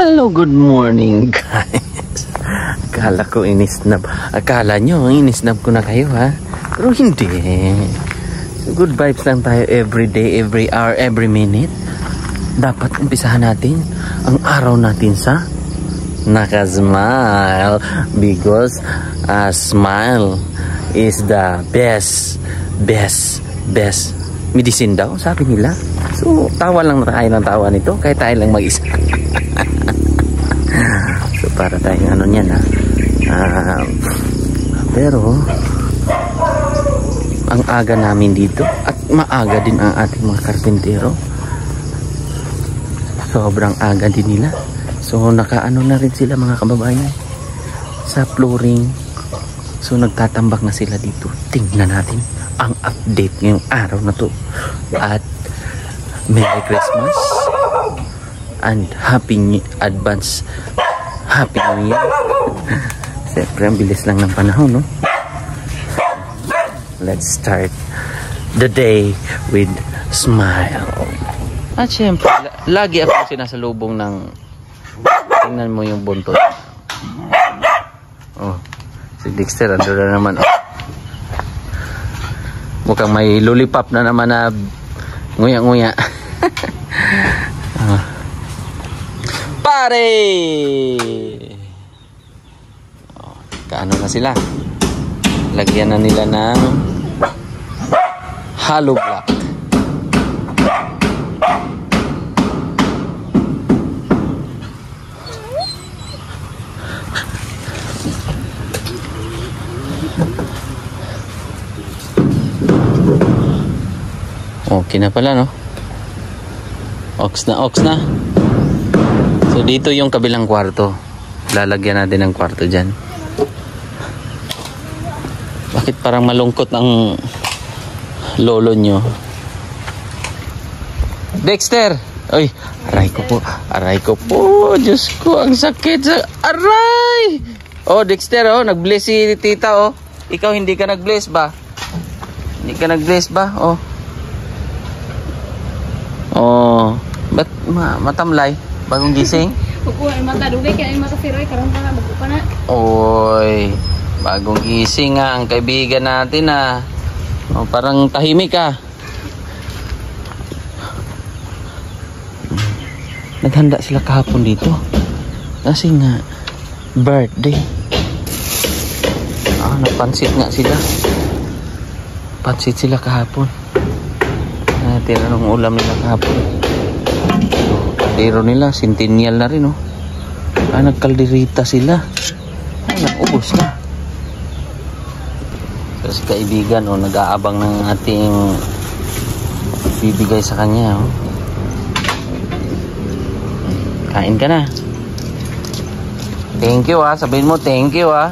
Hello, good morning guys. Akala ko inisnab. Akala nyo inisnab ko na kayo ha. Pero hindi. Good vibes lang tayo every day, every hour, every minute. Dapat umpisahan natin ang araw natin sa naka-smile. Because a smile is the best medicine daw, sabi nila. So, tawa lang tayo ng tawa nito. Kahit tayo lang mag-isa. So para tayong ano niyan pero ang aga namin dito at maaga din ang ating mga karpintero, sobrang aga din nila. So nakaano na rin sila mga kababayan sa flooring. So nagtatambak na sila dito. Tingnan natin ang update ngayong araw na to. At Merry Christmas and Happy New Year. Siyempre, ang bilis lang ng panahon, no? Let's start the day with smile. At siyempre, lagi ako sinasalubong ng, tingnan mo yung buntot. Oh, si Dexter, ando na naman. Oh. Mukhang may lollipop na naman na nguya-nguya. Oh. Pare! Oh, kaano na sila? Lagyan na nila ng hollow block. Okay na pala, no? Ox na. So dito yung kabilang kwarto. Lalagyan natin ng kwarto dyan. Bakit parang malungkot ang lolo nyo? Dexter! Ay, aray ko po. Diyos ko, ang sakit sa aray! Oh, Dexter, oh, nag-bless si tita, oh. Ikaw hindi ka nag-bless ba? Hindi ka nag-bless ba? Oh. Oh, ba't matamlay? Bagong gising? Kukuha ang mata dugay kaya ang mata siroy karon pa magkupa na. Oy, bagong gising nga ang kaibigan natin ah. Oh, parang tahimik ah. Naghanda sila kahapon dito. Kasi nga birthday. Napansit nga sila. Pansit sila kahapon. Tinanong ulam nila kahapon. Kaldero nila, centennial na rin, oh. Nagkalderita sila. Naubos na. Kasi kaibigan, oh, nag-aabang ng ating bibigay sa kanya, oh. Kain ka na. Thank you, ah. Sabihin mo, thank you, ah.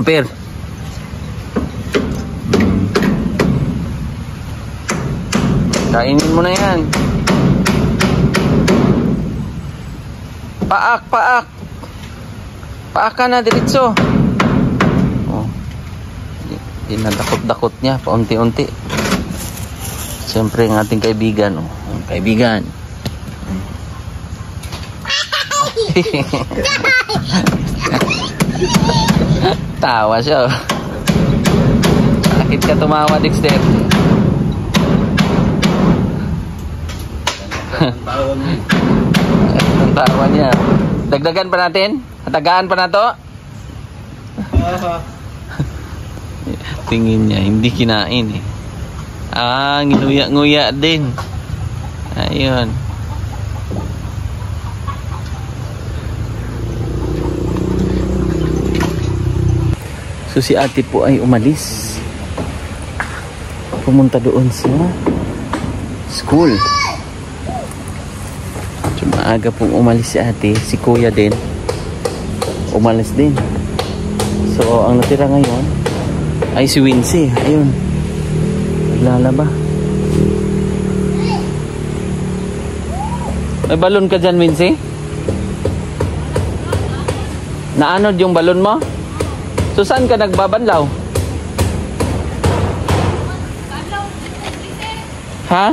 Apir. Kainin mo na yan. Paak. Paak ka na, diretso. Oh. Dinadakot-dakot niya, paunti-unti. Siyempre, ang ating kaibigan. Oh. Ang kaibigan. Tawa siya. Bakit ka tumawa, Dexter? Ang tawa niya. Dagdagan pa natin? Hatagaan pa na to? Tingin niya, hindi kinain eh. Nginuya-nguya din. Ayun. So si ate po ay umalis. Pumunta doon sa school. So maaga pong umalis si ate. Si kuya din umalis din. So ang natira ngayon ay si Wincy. Ayun, naglalaba. May balon ka dyan, Wincy? Naanod yung balon mo? So saan ka nagbabanlaw? Ha?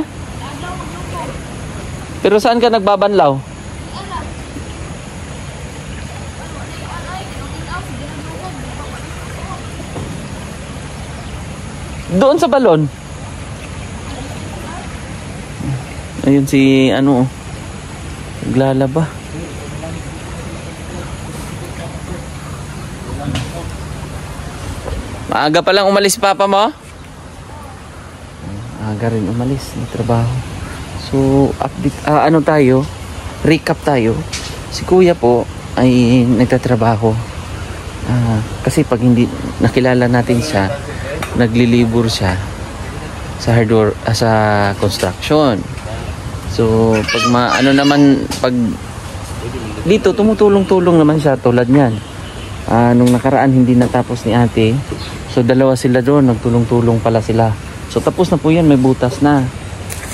Pero saan ka nagbabanlaw? Doon sa balon. Ayun si ano, naglalaba. Maaga pa lang umalis si papa mo? Maaga rin umalis ng trabaho. So update, ano tayo, recap tayo. Si kuya po ay nagtatrabaho. Kasi pag hindi nakilala natin siya, naglilibur siya sa hardware, sa construction. So pag pag dito tumutulong-tulong naman siya tulad niyan. Nung nakaraan hindi natapos ni ate. So dalawa sila doon, nagtulong-tulong pala sila. So tapos na po yan, may butas na.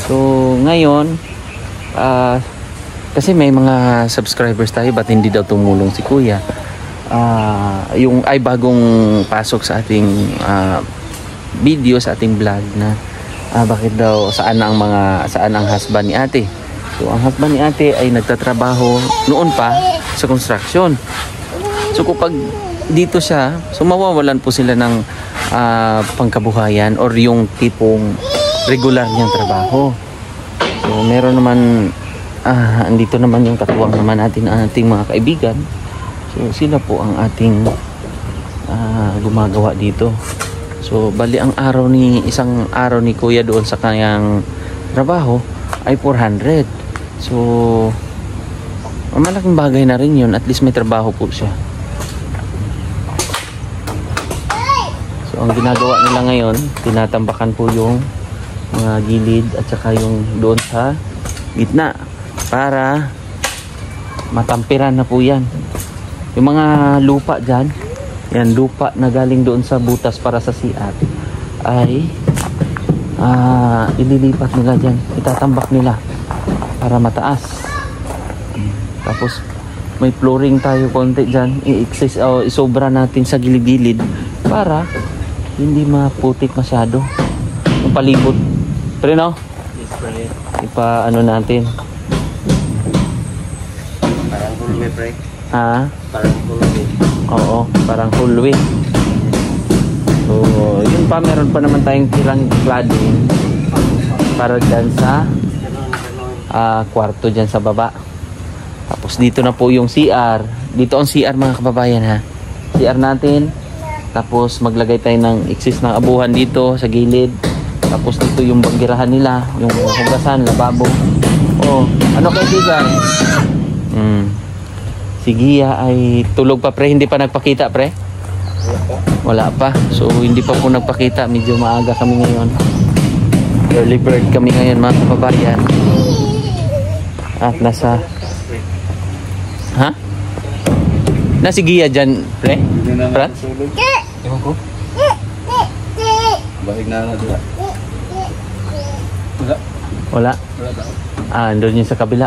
So ngayon, kasi may mga subscribers tayo, ba't hindi daw tumulong si kuya? Yung ay bagong pasok sa ating video, sa ating vlog na bakit daw, saan ang husband ni ate. So ang husband ni ate ay nagtatrabaho noon pa sa construction. So kapag dito siya, so mawawalan po sila ng pangkabuhayan or yung tipong regular niyang trabaho. So meron naman, andito naman yung katuwang naman natin, ating mga kaibigan. So sila po ang ating gumagawa dito. So bali ang isang araw ni kuya doon sa kanyang trabaho ay 400. So malaking bagay na rin yun, at least may trabaho po siya. So ang ginagawa nila ngayon, tinatambakan po yung mga gilid at saka yung doon sa gitna para matampiran na po yan. Yung mga lupa dyan, yan lupa na galing doon sa butas para sa CR ay ililipat nila dyan, itatambak nila para mataas. Tapos may flooring tayo konti dyan, isobra natin sa gilid-gilid para hindi maputik masyado yung palibot. Pero no? Ipa-ano natin. Parang hulwe, pre. Ha? Parang hulwe. Oo, parang hulwe. So, yun pa, meron pa naman tayong tirang cladding para dyan sa kwarto dyan sa baba. Tapos dito na po yung CR. Dito ang CR mga kababayan ha. CR natin. Tapos maglagay tayo ng excess ng abuhan dito sa gilid. Tapos dito yung banggirahan nila, yung hugasan, lababo. Oh, ano kaibigan? Si Gia ay tulog pa pre, hindi pa nagpakita pre? Wala pa. So hindi pa po nagpakita, medyo maaga kami ngayon. Early bird kami ngayon mga kababayan. At nasa nasi Gia dyan pre? Prat? Ewan ko. Bahig na dula. Wala. Doon yun sa kabila.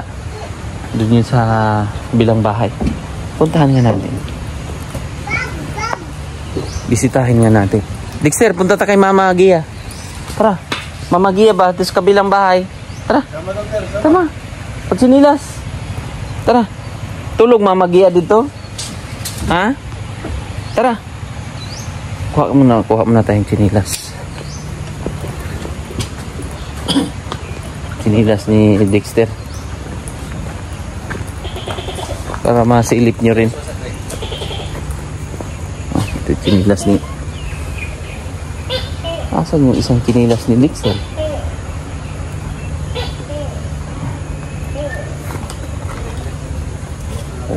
Doon yun sa bilang bahay. Puntahan nga natin. Bisitahin nga natin. Dexter, punta ta kay Mama Gia. Tara. Mama Gia ba? Ito sa kabilang bahay. Tara. Tama. Pagsinilas. Tara. Tulog Mama Gia dito. Ha? Tara. Kuha muna tayong sinilas. sinilas ni Dexter. Para masilip nyo rin. Ito yung sinilas ni... Asan yung isang sinilas ni Dexter?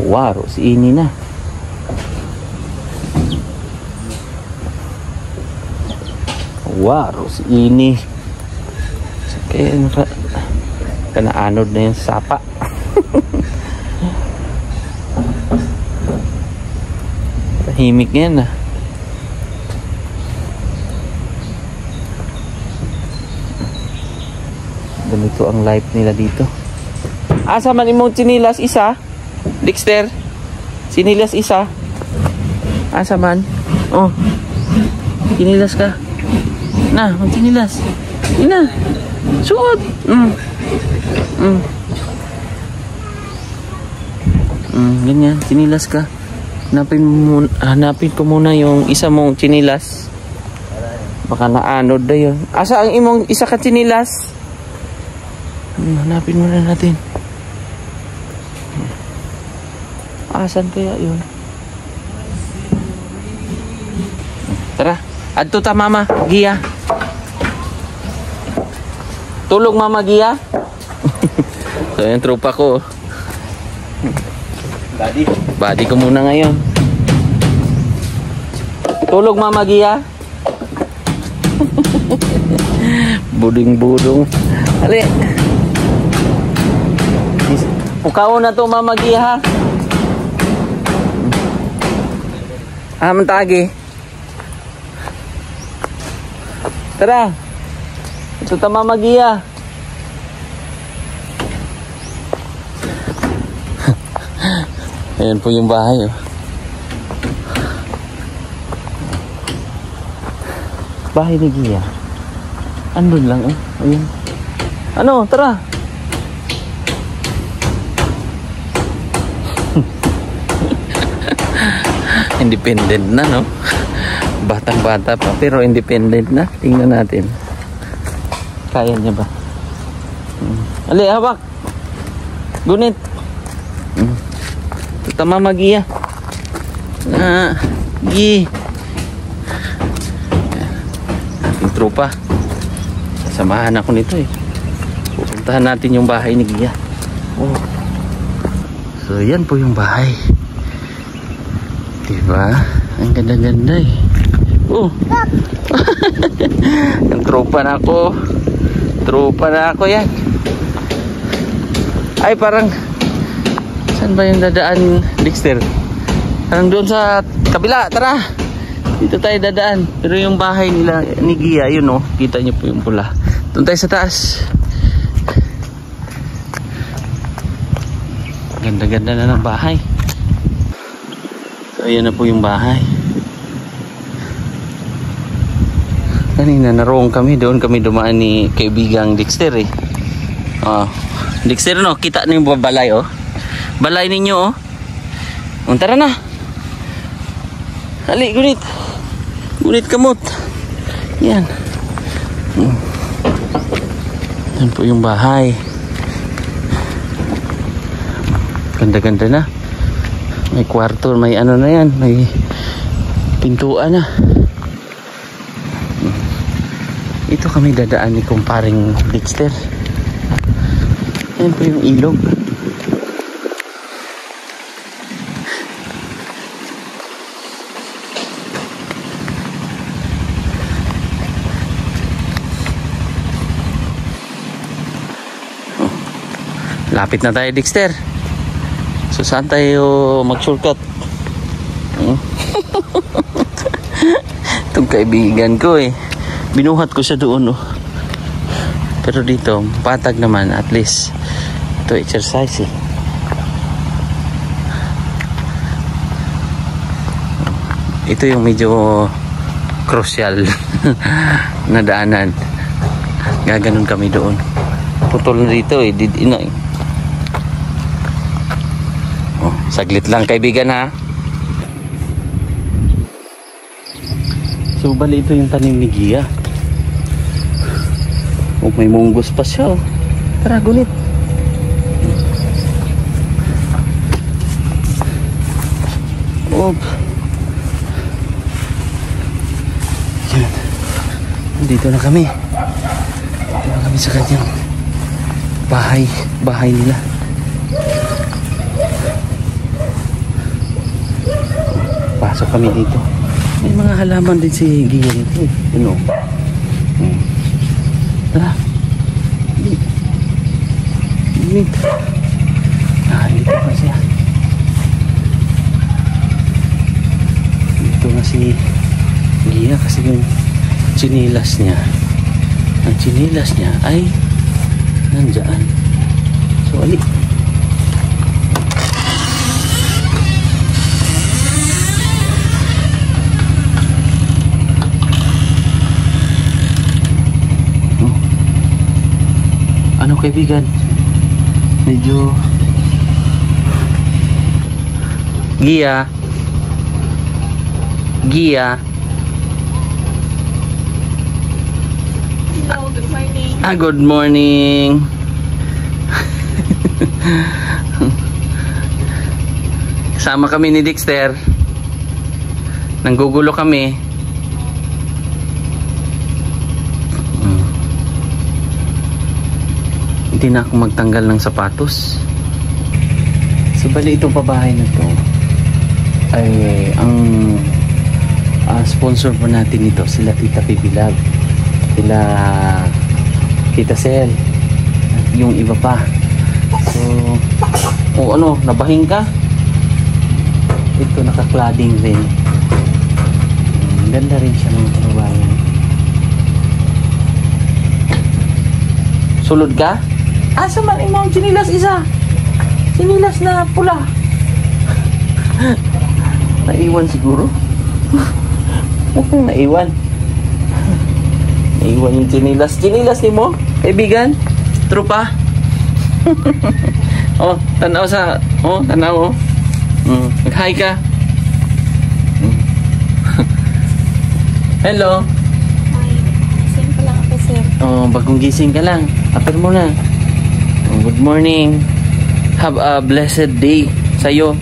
Waro, si Ini na. Waro, si Ini. Kaya kanaanod na yung sapa. Tahimik yan ah. Ganito ang life nila dito. Asa man imong chinilas isa? Dexter, sinilas isa. Asa man? Oh, sinilas ka. Na, mag-sinilas. Ina, suot. Ganyan, sinilas ka. Hanapin ko muna yung isa mong sinilas. Baka naanod na yun. Asa ang imong isa ka sinilas? Hanapin muna natin. Asan kaya yun? Tara, adto ta mama, Gia. Tulog mama Gia. So yung tropa ko. Body ko muna ngayon. Tulog mama Gia. Buding-budong. Ali. Pukaw na to mama Gia ha. Mantagi. Tara. Ito tama Magia. Ayan po yung bahay oh. Bahay ni Gia. Andun lang oh. Ayan. Ano? Tara. Independent na no. Batang-bata pa pero independent na. Tingnan natin. Kaya niya ba? Ali, hawak. Gunit. Tama Magia. Gi. Ating tropa. Samahan ako nito eh. Pupuntahan natin yung bahay ni Gia. Oh. So yan po yung bahay. Diba? Ang ganda-ganda eh. Oh. Ang tropa na ako. Tropa na ako yan. Ay parang saan ba yung dadaan Dexter? Parang doon sa kabila. Tara. Dito tayo dadaan. Pero yung bahay nila ni Gia yun oh. Kita niyo po yung pula. Doon tayo sa taas. Ganda-ganda na ng bahay. So ayan na po yung bahay. Kanina naroon kami. Doon kami dumaan ni kaibigang Dexter eh. Dexter no, kita na yung balay oh. Balay ninyo oh. Tara na. Hali, gunit. Gunit kamot. Yan. Yan po yung bahay. Ganda-ganda na. May kwarto, may ano na yan. May pintuan na. Ito kami dadaan ni kumparing Dexter. Yan po yung ilog. Lapit na tayo Dexter. So saan tayo mag-shortcut? Itong kaibigan ko eh. Binuhat ko siya doon oh. Pero dito patag naman at least. Ito exercise eh. Ito yung medyo crucial na daanan. Gaganon kami doon. Putol na dito eh. Saglit lang kaibigan ha. So bali ito yung tanim ni Gia. Oh, may munggos pa siya oh. Tara, gunit. Op. Yan. Dito na kami. Dito na kami sa kanyang bahay nila. Pasok kami dito. May mga halaman din si Gia dito. Ano? Tara. Dito. Dito pa siya. Dito na si Gia kasi yung chinilas niya. Ang chinilas niya ay nandyan. So, ali. Ano kaibigan? Medyo Gia. Hello, good morning. Good morning. Sama kami ni Dexter. Nanggugulo kami. Hindi na ako magtanggal ng sapatos. So bali itong pabahay na to ay ang sponsor po natin ito sila Tita Pipilag, sila Tita Sel, at yung iba pa. So ano, nabahing ka? Ito naka-cladding rin. Ganda rin siya ng pabahay. Sulod ka? Asa man imong chinilas isa? Chinilas na pula. Naiwan siguro. Naiwan. Naiwan yung chinilas. Chinilas ni mo? Kaibigan? Trupa? Oh, tanaw sa... Oh, tanaw oh. Nag-hi ka. Hello. Hi. Gising pa lang ako, sir. Oh, bagong gising ka lang. Aper mo na. Good morning. Have a blessed day sa'yo.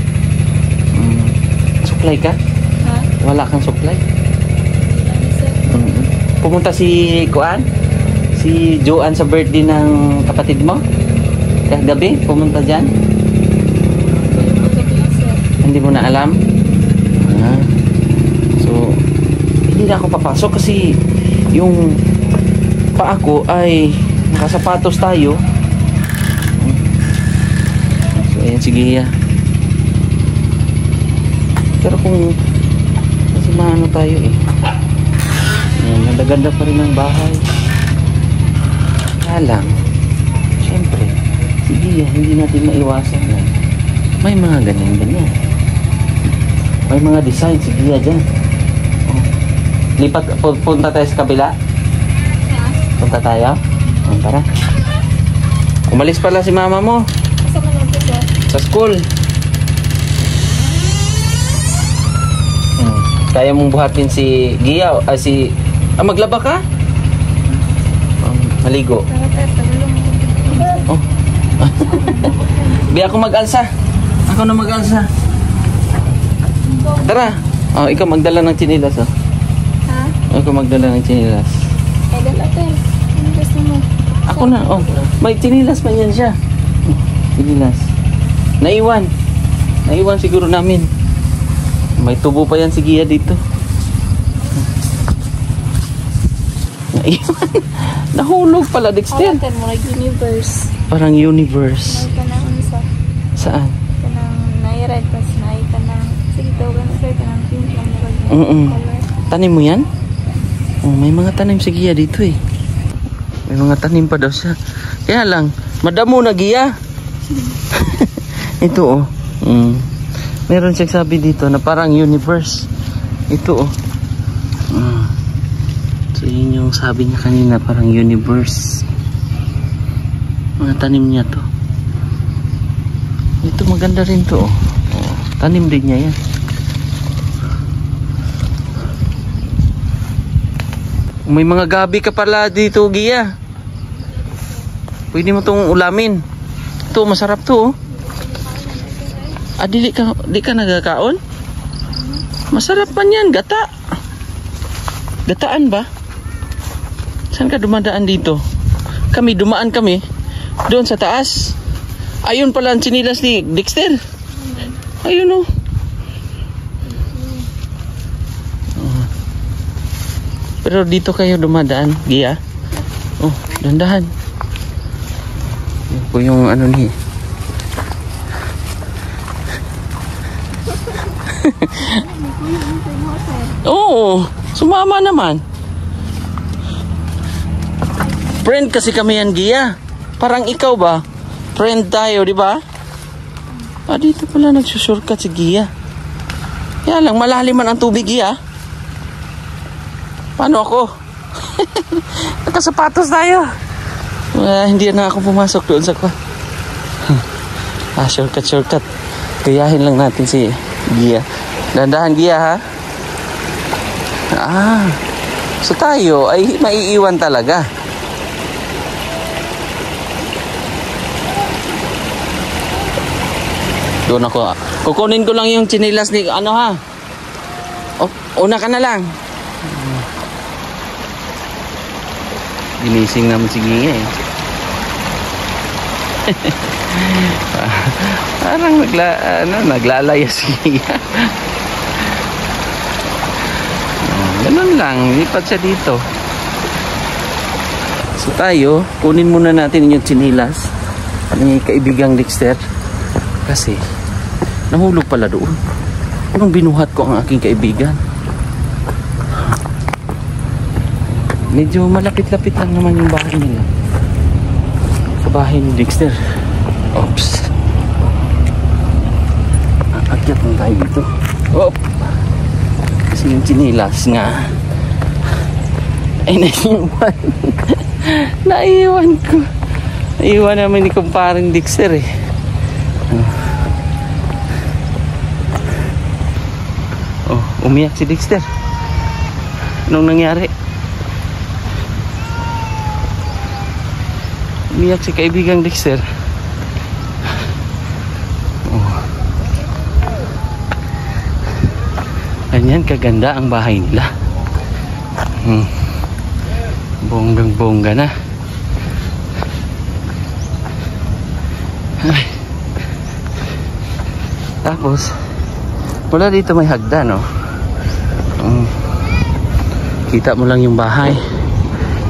Supply ka? Ha? Wala kang supply? Ano, sir? Pumunta si Kuan? Si Joanne sa birthday ng kapatid mo? Gabi? Pumunta dyan? Gabi lang, sir. Hindi mo na alam? So, hindi na ako papasok kasi yung paa ko ay nakasapatos tayo. Ayan, sige ya. Pero kung kasi maano tayo eh. Ayan, nagaganda pa rin ang bahay. Kaya lang, syempre, sige ya, hindi natin maiwasan yan. May mga ganyan. May mga design, sige ya dyan. Oh. Lipat, punta tayo sa kabila. Punta tayo. Tara. Umalis pala si mama mo. Asa man lang po, sir? Sa school. Kaya mong buhatin si Gia, maglaba ka? Maligo. Tara, tagulong mo. Oh. Bi ako mag-alsa. Ako na mag-alsa. Tara. Oh, ikaw magdala ng chinilas, oh. Ha? Ikaw magdala ng chinilas. Ay, dala, sir. Ano gusto mo? Ako na, oh. May chinilas pa yan siya. Chinilas. Naiwan siguro namin. May tubo pa yan si Gia dito. Naiwan. Nahulog pala, Dexter. Awakan mo, universe. Parang universe. May ka na unsa. Saan? Kanang nairad, pas may ka na. Sige, tawagan mo, sir. Kanang pink lang na color. Tanim mo yan? Oh, may mga tanim si Gia dito eh. May mga tanim pa daw siya. Kaya lang, madamo na Gia. Ito oh. Meron siyang sabi dito na parang universe. Ito oh. So yun yung sabi niya kanina, parang universe. Mga tanim niya to. Ito maganda rin to oh. Tanim din niya yan. May mga gabi ka pala dito, Gia. Pwede mo tong ulamin. Ito, masarap to. Di ka nagkakaon? Masarap man yan, gata. Gataan ba? Saan ka dumadaan dito? Dumaan kami. Doon sa taas. Ayun pala ang tsinilas ni Dexter. Ayun Pero dito kayo dumadaan, Gia. Dandahan. Yan po yung ano ni. Oo, sumama naman. Friend kasi kami yan, Gia. Parang ikaw ba? Friend tayo, di ba? Dito pala nagsusurkat si Gia. Kaya lang, malalim man ang tubig, Gia. Paano ako? Nakasapatos tayo. Hindi na ako pumasok doon sa kwa. Shortcut. Gayahin lang natin si Gia. Dandahan, Gia, ha? So tayo ay maiiwan talaga. Doon ako. Kukunin ko lang yung tsinilas ni ha. Una ka na lang. Ginising naman si Gia eh. Parang naglalaya si Gia. Ganun lang, lipat siya dito. So tayo, kunin muna natin yung tsinilas ni kaibigang Dexter. Kasi nahulog pala doon. Anong binuhat ko ang aking kaibigan? Medyo malapit-lapit lang naman yung bahay nila. Sa bahay ni Dexter. Oops. Aakyat lang tayo dito. Kasi yung tsinilas nga ay naiwan. Naiwan ko. Naiwan naman ni kumparing Dexter eh. Umiyak si Dexter. Anong nangyari? Umiyak si kaibigang Dexter. Ganyan kaganda ang bahay nila. Bonggang-bongga na. Ay. Tapos wala dito may hagdan, no? Kita mo lang yung bahay.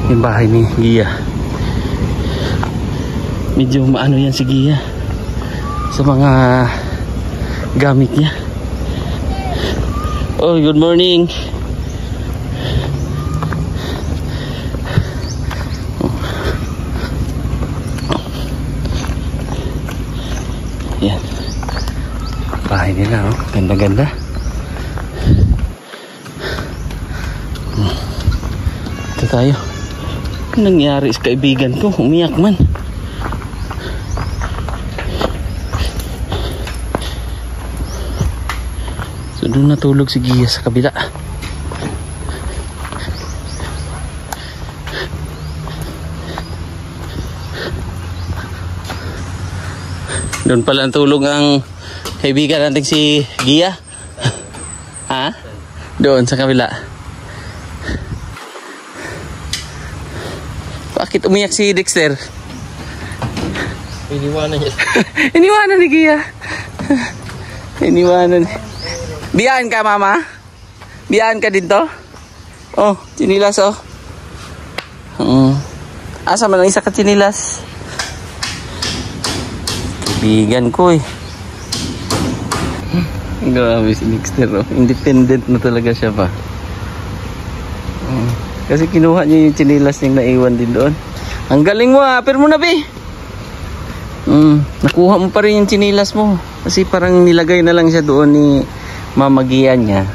Yung bahay ni Gia. Medyo maano yan si Gia sa mga gamit niya. Good morning. Yan. Bahay nila, oh. Ganda-ganda. Ito tayo. Anong nangyari sa kaibigan ko? Umiyak man. So doon natulog si Gia sa kabila. Doon pala natulog ang kaibigan natin si Gia. Ha? Doon sa kabila. Bakit umiyak si Dexter? Iniwanan niya. Iniwanan ni Gia. Iniwanan. Biyaan ka, mama? Biyaan ka dito? Tsinilas, Asa man ang isa ka tsinilas? Kaibigan ko eh. Grabe si Dexter, independent na talaga siya pa. Kasi kinuha niya yung tsinilas niyang naiwan din doon. Ang galing mo, pero mo na, be. Nakuha mo pa rin yung tsinilas mo. Kasi parang nilagay na lang siya doon ni mamagian niya.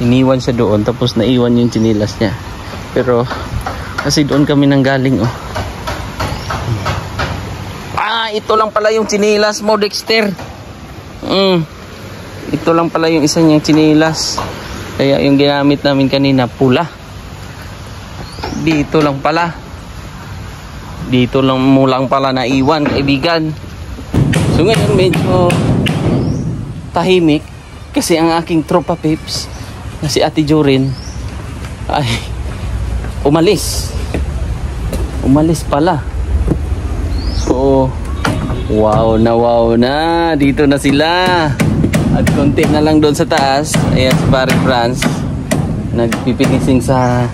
Iniwan siya doon, tapos naiwan yung tsinilas niya. Pero kasi doon kami nanggaling, ito lang pala yung tsinilas mo, Dexter. Ito lang pala yung isa niyang tsinilas. Kaya yung ginamit namin kanina pula. Dito lang pala. Dito lang mo lang pala naiwan, kaibigan. So ngayon medyo tahimik kasi ang aking tropa peeps na si Ate Jorin ay umalis pala. So wow na dito na sila at konti na lang doon sa taas. Ayan si Pare Franz nagpipinising sa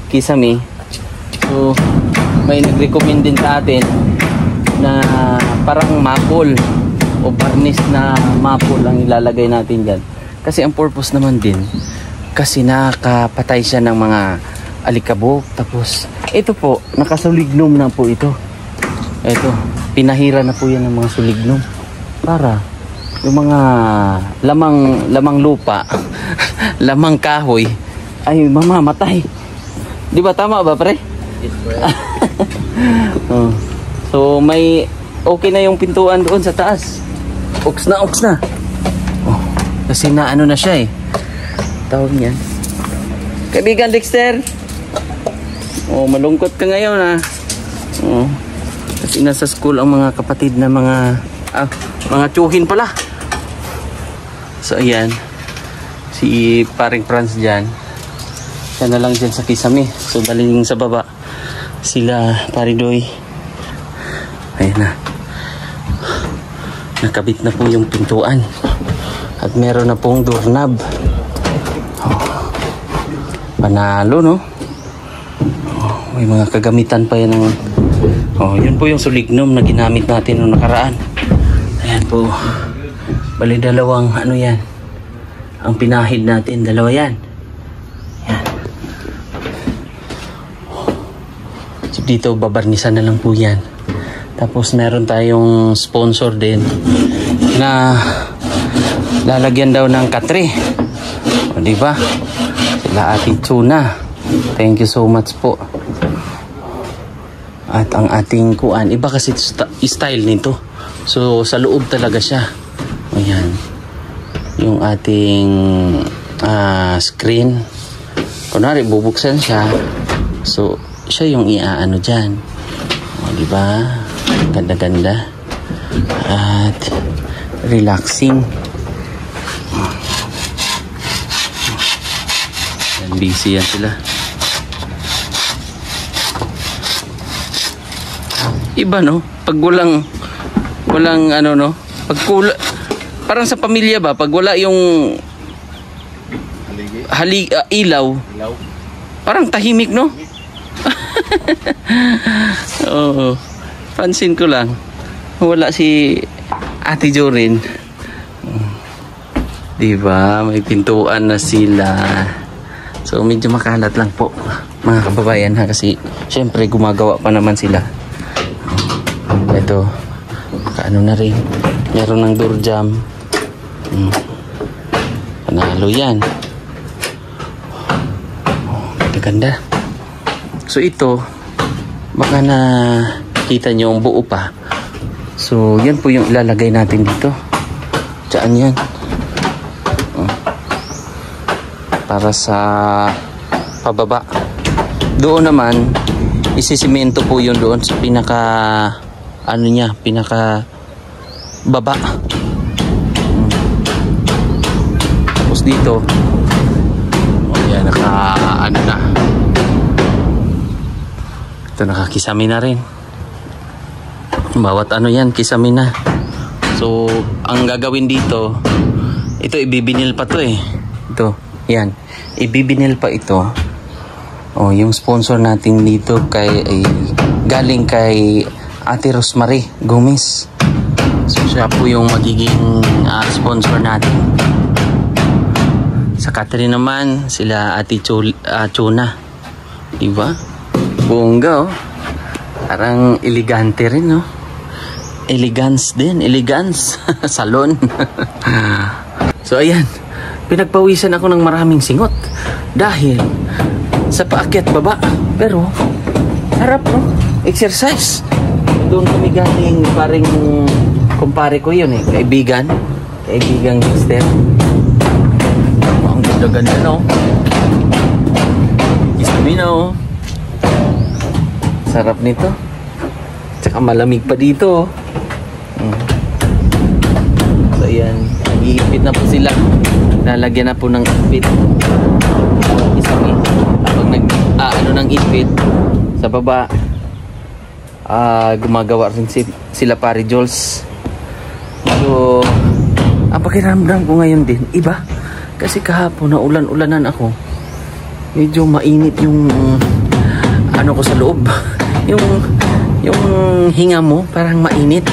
kisame. So may nag-recommend din sa atin na parang maple o varnish na maple ang ilalagay natin dyan. Kasi ang purpose naman din, kasi nakapatay siya ng mga alikabok. Tapos ito po, nakasulignom na po ito. Ito, pinahira na po yan ng mga sulignom para yung mga lamang lupa lamang kahoy ay mamamatay. Di ba tama ba, pre? Oh. So may okay na yung pintuan doon sa taas. Oks na. Oh, kasi na ano na siya eh. Tawag niyan. Kaibigan Dexter. Oh, malungkot ka ngayon ha. Oh. Kasi nasa school ang mga kapatid na mga tsuhin pala. So ayan. Si Paring Franz dyan. Siya na lang dyan sa kisame. So baling sa baba sila Paridoy. Ayan na. Nakabit na po yung pintuan. At meron na pong doorknob. Oh. Panalo, no? Oh, may mga kagamitan pa yan ng... Oh, yun po yung sulignom na ginamit natin noong nakaraan. Ayan po. Bali dalawang ano yan. Ang pinahid natin, dalawa yan. Yan. So dito babarnisan na lang po yan. Tapos meron tayong sponsor din na lalagyan daw ng katre. O diba? Sila ating tuna. Thank you so much po. At ang ating kuan, iba kasi style nito. So sa loob talaga siya. Ayan. Yung ating screen. Kunwari bubuksan siya. So siya yung iaano dyan. O diba? Ganda-ganda at relaxing. Yan, busy yan sila. Iba no? Pag walang ano no? Pag parang sa pamilya ba? Pag wala yung ilaw, parang tahimik no? Oo. Pansin ko lang, wala si Ate Jorin. Diba? May pintuan na sila. So medyo makalat lang po mga kababayan ha, kasi syempre gumagawa pa naman sila. Ito, kaano na rin. Meron ng door jam. Panalo yan. Ganda. So ito, baka na kita nyo ang buo pa. So yan po yung ilalagay natin dito. Diyan yan. Para sa pababa. Doon naman isisimento po yun doon sa pinaka ano niya, pinaka baba. Tapos dito yan, naka ano na, ito nakakisami na rin. Bawat ano yan, kisami na. So ang gagawin dito, ito ibibinil pa to eh. Ito, yan, ibibinil pa ito. Oh, yung sponsor natin dito galing kay Ate Rosemary Gomez. So siya po yung magiging sponsor natin. Sa Catherine naman sila Ate Chuna. Diba? Bongga oh. Parang elegante rin no. Elegance din, elegance. Salon. So ayan, pinagpawisan ako ng maraming singot dahil sa paakyat baba. Pero harap no, exercise. Doon kami galing, paring kumpare ko yun eh, kaibigang Dexter. Ang ganda-ganda no. Gusto mo no. Sarap nito. Tsaka malamig pa dito. So ayan, nag-iipit na po sila. Lalagyan na po ng ipit. Isang kapag ano ng ipit sa baba, gumagawa rin sila pare Jules. So ang pakiramdam ko ngayon din iba, kasi kahapon na ulan-ulanan ako, medyo mainit yung ano ko sa loob. yung hinga mo parang mainit.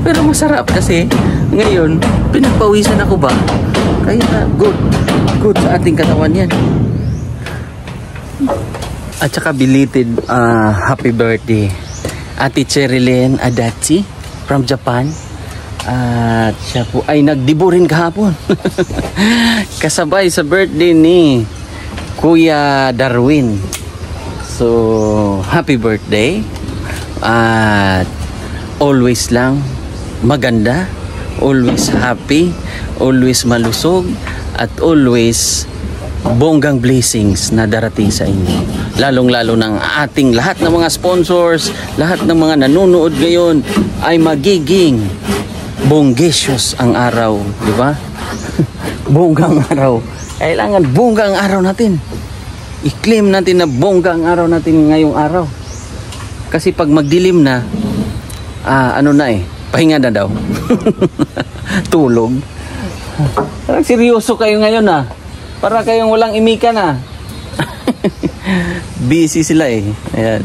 Pero masarap kasi ngayon pinagpawisan ako ba, kaya good sa ating katawan yan. At saka belated happy birthday Ate Cherilyn Adachi from Japan. At siya po ay nagdibo rin kahapon. Kasabay sa birthday ni Kuya Darwin. So happy birthday. At always lang maganda, always happy, always malusog, at always bonggang blessings na darating sa inyo. Lalong-lalo ng ating lahat ng mga sponsors, lahat ng mga nanonood ngayon ay magiging bonggesious ang araw, di ba? Bonggang araw. Kailangan bonggang araw natin. I-claim natin na bonggang araw natin ngayong araw. Kasi pag magdilim na, ano na pahinga na daw. Tulog. Parang seryoso kayo ngayon para kayong walang imika na. Busy sila Ayan.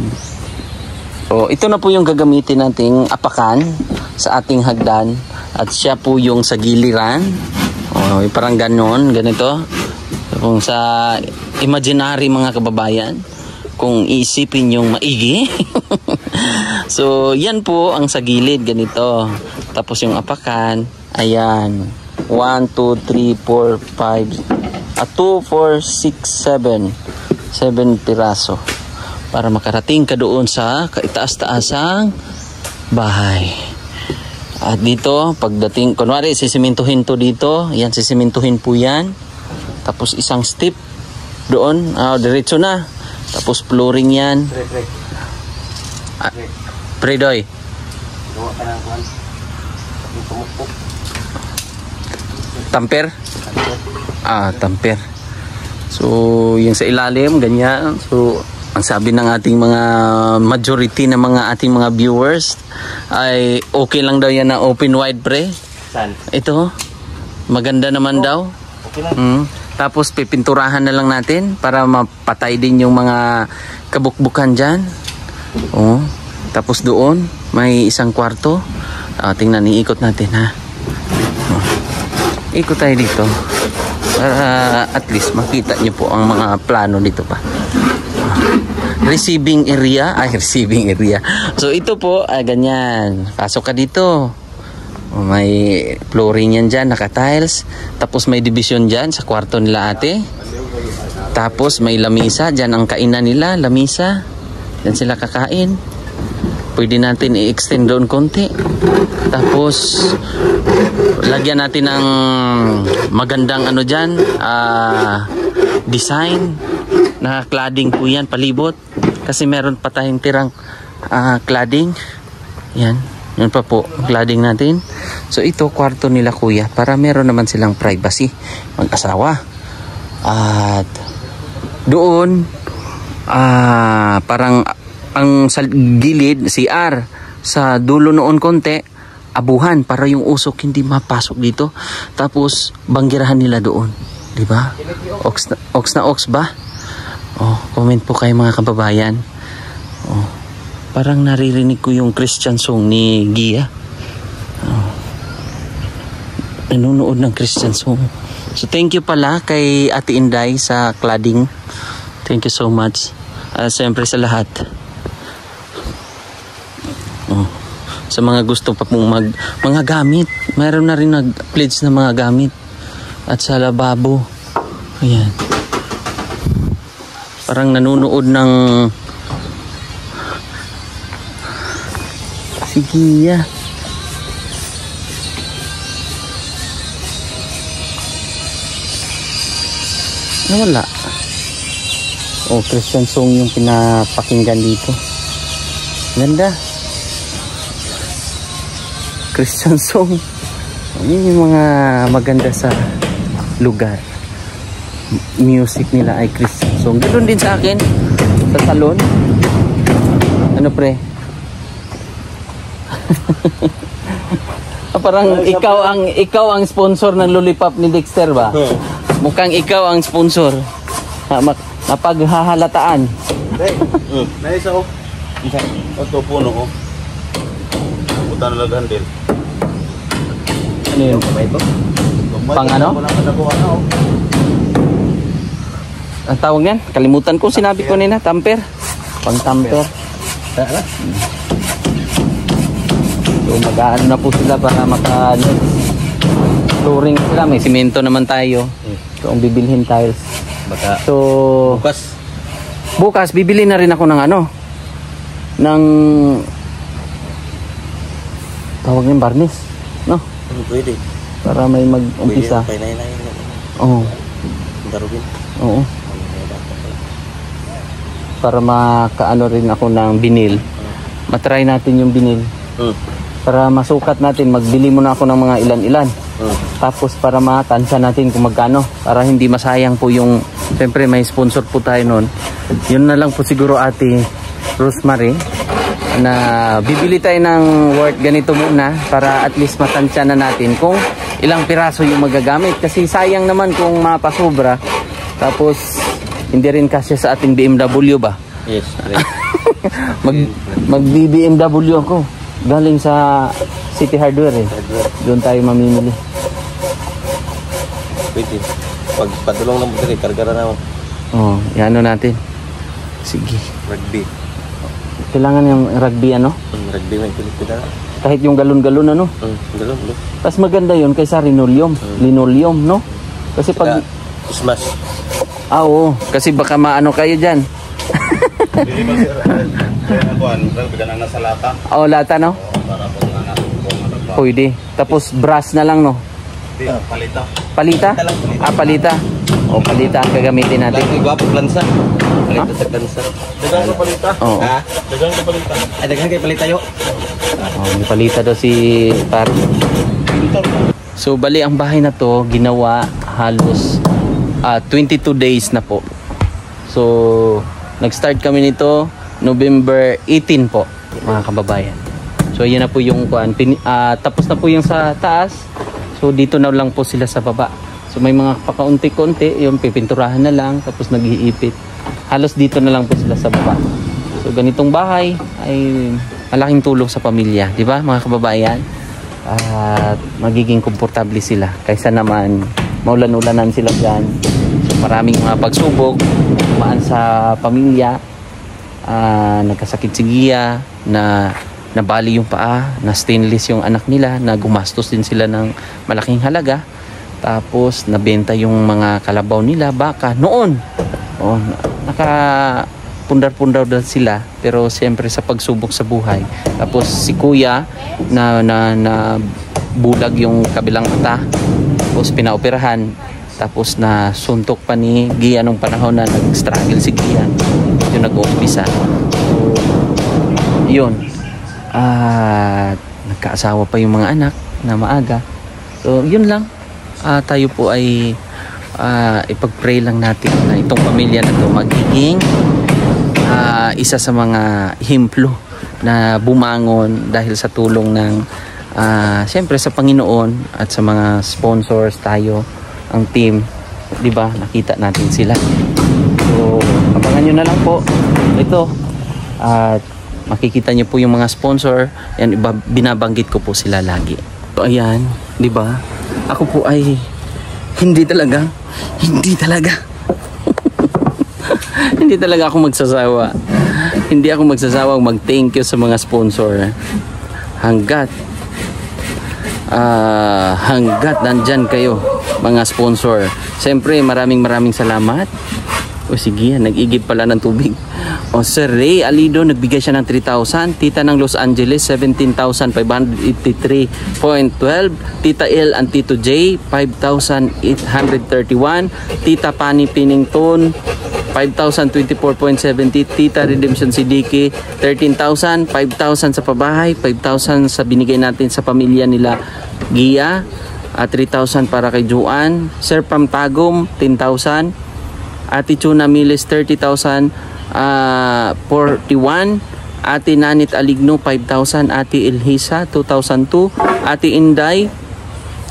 So, ito na po yung gagamitin nating apakan sa ating hagdan. At siya po yung sa giliran. Parang ganon, ganito. Kung sa imaginary mga kababayan, kung iisipin yung maigi. So, yan po ang sa gilid, ganito. Tapos yung apakan, ayan. 1, 2, 3, 4, 5, 2, 4, 6, 7 piraso. Para makarating ka doon sa kaitaas-taasang bahay. At dito, pagdating, kunwari, sisimintuhin to dito. Yan, sisimintuhin po yan. Tapos isang step doon. Diretso na. Tapos flooring yan. Predoy. Tamper? Tamper. So, yung sa ilalim, ganyan. So, ang sabi ng ating mga majority ng mga ating mga viewers ay okay lang daw yan na open wide pre. Saan? Ito, maganda naman daw. Okay lang. Tapos pipinturahan na lang natin para mapatay din yung mga kabukbukan dyan. Tapos doon may isang kwarto. Tingnan, iikot natin ha. Ikot tayo dito para at least makita nyo po ang mga plano dito pa. Receiving area. So ito po, ganyan. Pasok ka dito. May flooring yan dyan, naka-tiles. Tapos may division dyan sa kwarto nila ate. Tapos may lamisa, dyan ang kainan nila, lamisa. Dyan sila kakain. Pwede natin i-extend doon konti. Tapos lagyan natin ng magandang ano dyan, design na cladding po yan, palibot. Kasi meron pa tayong tirang cladding. Yan, yun pa po, cladding natin. So ito, kwarto nila kuya, para meron naman silang privacy, mag-asawa. At doon, parang ang sa gilid, CR, sa dulo noon konti, abuhan para yung usok hindi mapasok dito. Tapos banggirahan nila doon, di ba? Ox na ox ba? Comment po kayo mga kababayan. Parang naririnig ko yung Christian song ni Gia. Nanonood ng Christian song. So thank you pala kay Ate Inday sa cladding. Thank you so much. Siyempre sa lahat. Sa mga gusto pa pong mga gamit, mayroon na rin nag-pledge na mga gamit. At sa lababo, ayan, parang nanonood ng Sige. Wala. Christian song yung pinapakinggan dito. Ganda. Christian song. Yun yung mga maganda sa lugar. Music nila ay Christian song. Ganoon din sa akin sa salon. Ano pre? Parang ikaw ang sponsor ng lollipop ni Dexter ba? Mukhang ikaw ang sponsor. Napaghahalataan. Naisa ko. Ito puno ko. Puta na lagandil. Ano yun? Pang ano? Ang tawag yan? Kalimutan ko, sinabi ko nila, tamper. Pang tamper. So mag-aano na po sila para flooring sila. May simento naman tayo. So ang bibilhin tiles. So bukas bibili na rin ako ng ano, ng tawag ng barnis, no? Pwede. Para may mag-umpisa. Oo. Oo. Para makaano rin ako ng binil. Matry natin yung binil. Para masukat natin, magbili muna ako ng mga ilan-ilan. Tapos para matansya natin kung magkano. Para hindi masayang po yung, siyempre may sponsor po tayo nun. Yun na lang po siguro Ate Rosemary, na bibili tayo ng worth ganito muna para at least matansya na natin kung ilang piraso yung magagamit. Kasi sayang naman kung mapasobra. Tapos hindi rin kasi sa ating BMW ba? Yes. mag BMW ako. Galing sa City Hardware eh. Doon tayo mamimili. Pwede. Pag padulong ng buti, kargara na ako. Oo, yan natin. Sige. Rugby. Kailangan yung rugby ano? Rugby may kulit ko na. Kahit yung galon-galon ano? Galon. Mas maganda yun kaysa linoleum. Linoleum, no? Kasi pag... Smash. Oo. Kasi baka maano kayo dyan. Hindi ba sir? Bigyan na sa lata. Oo, lata, no? Para po na pwede. Tapos brass na lang, no? Palita. Palita? Palita. O, palita ang gagamitin natin. Lagi gwapo plansa. Palita sa plansa. Dagang ko palita. Oo. Ha? Dagang ko palita. Ay, dagang kay palita yo. May palita daw si Par. So, bali ang bahay na to, ginawa halos 22 days na po. So, nag-start kami nito November 18 po, mga kababayan. So, yun na po yung tapos na po yung sa taas. So, dito na lang po sila sa baba. So, may mga pakaunti-kunti, yung pipinturahan na lang, tapos nag-iipit. Halos dito na lang po sila sa baba. So, ganitong bahay ay malaking tulong sa pamilya, di ba, mga kababayan? At magiging komportable sila kaysa naman maulan-ulanan sila dyan. So, maraming mga pagsubok, tumaan sa pamilya, nagkasakit si Gia, na nabali yung paa, na stainless yung anak nila, na gumastos din sila ng malaking halaga. Tapos nabenta yung mga kalabaw nila, baka noon. Nakapundar-pundar daw sila, pero siyempre sa pagsubok sa buhay. Tapos si kuya na bulag yung kabilang mata, tapos pinaoperahan, tapos na suntok pa ni Gia nung panahon na nag-struggle si Gia, yung nag-umpisa. So, yun. Nagkaasawa pa yung mga anak na maaga. So, yun lang. Tayo po ay ipag-pray lang natin na itong pamilya na to magiging isa sa mga himplo na bumangon dahil sa tulong ng siyempre sa Panginoon at sa mga sponsors tayo, ang team, di ba? Nakita natin sila. So, abangan nyo na lang po ito at makikita nyo po yung mga sponsor. Yan, binabanggit ko po sila lagi. So, ayan, di ba? Ako po ay hindi talaga hindi talaga ako magsasawa. Hindi ako magsasawang mag-thank you sa mga sponsor hanggat nandyan kayo, mga sponsor. Siyempre maraming salamat. O sige, nag-igib pala ng tubig. O Sir Ray Alido, nagbigay siya ng 3,000. Tita ng Los Angeles, 17,583.12. Tita El and Tito J, 5,831. Tita Pani Pinnington, 5,024.70. Tita Redemption Siddiqui 13,000. 5,000 sa pabahay, 5,000 sa binigay natin sa pamilya nila Gia, 3,000 para kay Juan. Sir Pam Tagum 10,000. Ate Chuna Miles 30,000. 41. Ate Nanit Aligno 5,000. Ate Elhisa 2,002. Ate Inday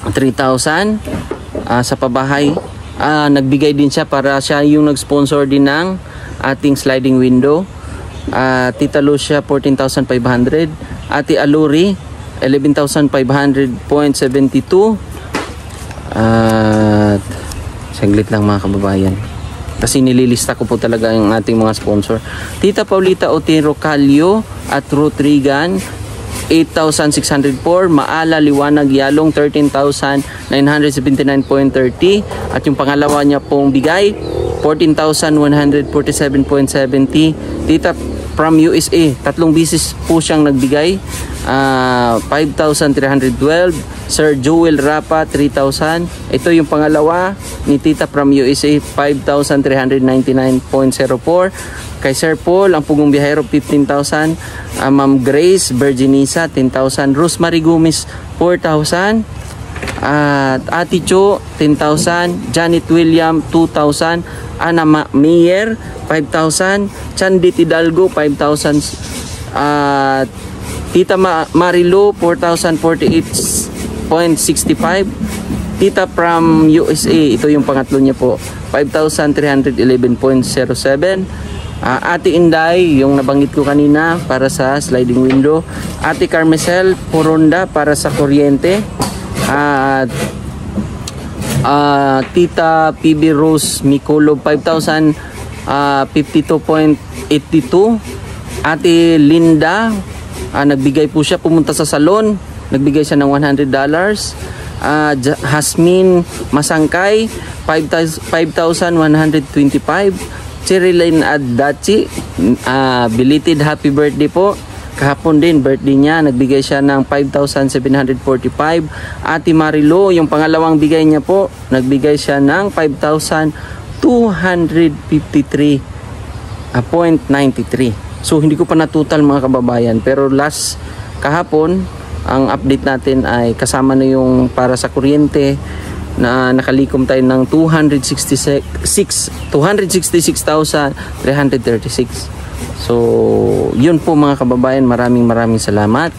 3,000. Sa pabahay, nagbigay din siya para siya yung nag-sponsor din ng ating sliding window. Tita Lucia 14,500. Ate Aluri 11,500.72. Saglit lang mga kababayan, kasi nililista ko po talaga yung ating mga sponsor. Tita Paulita Otero Calio at Ruth Regan 8,604. Maala Liwanag Yalong 13,979.30. At yung pangalawa niya pong bigay 14,147.70. Tita from USA, 3 bisis po siyang nagbigay, 5,312. Sir Joel Rapa 3,000. Ito yung pangalawa ni Tita from USA, 5,399.04. Kay Sir Paul, ang Pugong Biyahero 15,000. Ma'am Grace Virginisa 10,000. Rosemary Gomez 4,000. At Ate Cho 10,000. Janet William 2,000. Ana Mayer 5,000. Chandit Hidalgo 5,000. Tita Marilo 4,048.65. Tita from USA, ito yung pangatlo niya po, 5,311.07. Ate Inday, yung nabanggit ko kanina, para sa sliding window. Ate Carmesel Poronda para sa kuryente. At Tita PB Rose Micolo 5,052.82. Ate Linda, nagbigay po siya, pumunta sa salon, nagbigay siya ng $100. Hasmin Masangkay 5,125. Cherilyn Adachi, belated happy birthday po. Kahapon din birthday niya, nagbigay siya ng 5,745. Ate Marilo, yung pangalawang bigay niya po, nagbigay siya ng 5,253.93. So hindi ko pa natutal mga kababayan, pero last kahapon ang update natin ay kasama na yung para sa kuryente, na nakalikom tayo ng 266,336. So yun po mga kababayan, maraming salamat.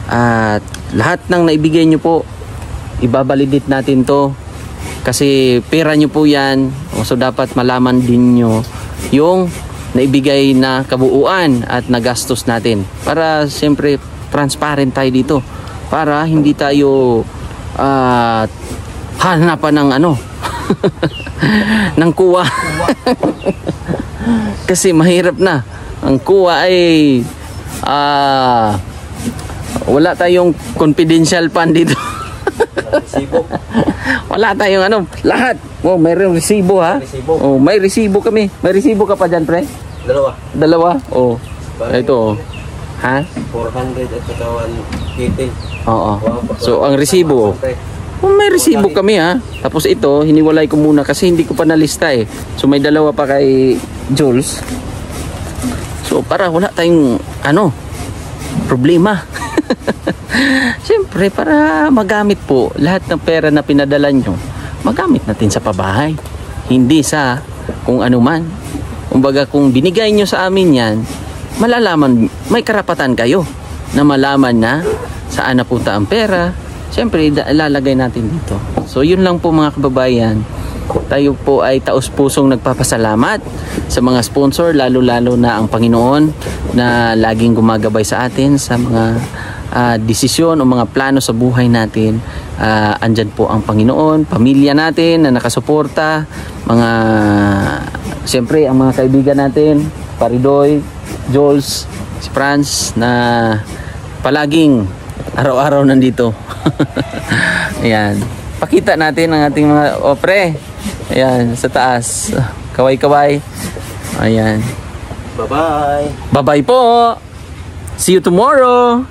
At lahat ng naibigay nyo po, ibabalidate natin to, kasi pera nyo po yan. So dapat malaman din nyo yung naibigay na kabuuan at nagastos natin, para siyempre transparent tayo dito, para hindi tayo hanapan ng ng kuwa. Kasi mahirap na ang kuwa ay wala tayong confidential fund dito. Wala tayong lahat. Mayroong resibo ha. May resibo kami. May resibo ka pa dyan, pre? Dalawa. Ito. Ha? 400 at saka 180. Oo. So ang resibo, may resibo kami ha. Tapos ito, hiniwalay ko muna kasi hindi ko pa nalista eh. So may dalawa pa kay Jules. So para wala tayong problema. Siyempre para magamit po lahat ng pera na pinadala nyo, magamit natin sa pabahay, hindi sa kung ano man. Kumbaga kung binigay nyo sa amin yan, malalaman, may karapatan kayo na malaman na saan napunta ang pera. Siyempre ilalagay natin dito. So yun lang po mga kababayan. Tayo po ay taos-pusong nagpapasalamat sa mga sponsor, lalo-lalo na ang Panginoon na laging gumagabay sa atin sa mga desisyon o mga plano sa buhay natin. Andyan po ang Panginoon, pamilya natin na nakasuporta, siyempre ang mga kaibigan natin, Paridoy, Jules, si Franz, na palaging araw-araw nandito. Ayan, pakita natin ang ating mga pre. Ayan, sa taas, kaway-kaway. Ayan, Bye-bye. bye-bye po. See you tomorrow.